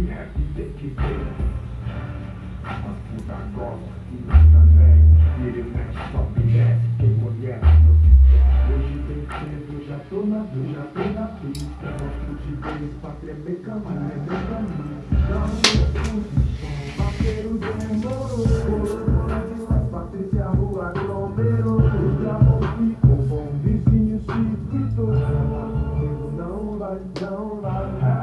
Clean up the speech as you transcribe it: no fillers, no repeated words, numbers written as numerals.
mulher que tem que ver. As puta gosta e nós também. Vira e mexe, sobe e desce, quem mulher não se quer. Hoje bem cedo, já tô na pista. Mostro de vez pra tremer caminho, Não vaqueiro demorou. Patrícia, rua, aglomerou. Já ficou bom, vizinho se gritou. Não vai, não vai.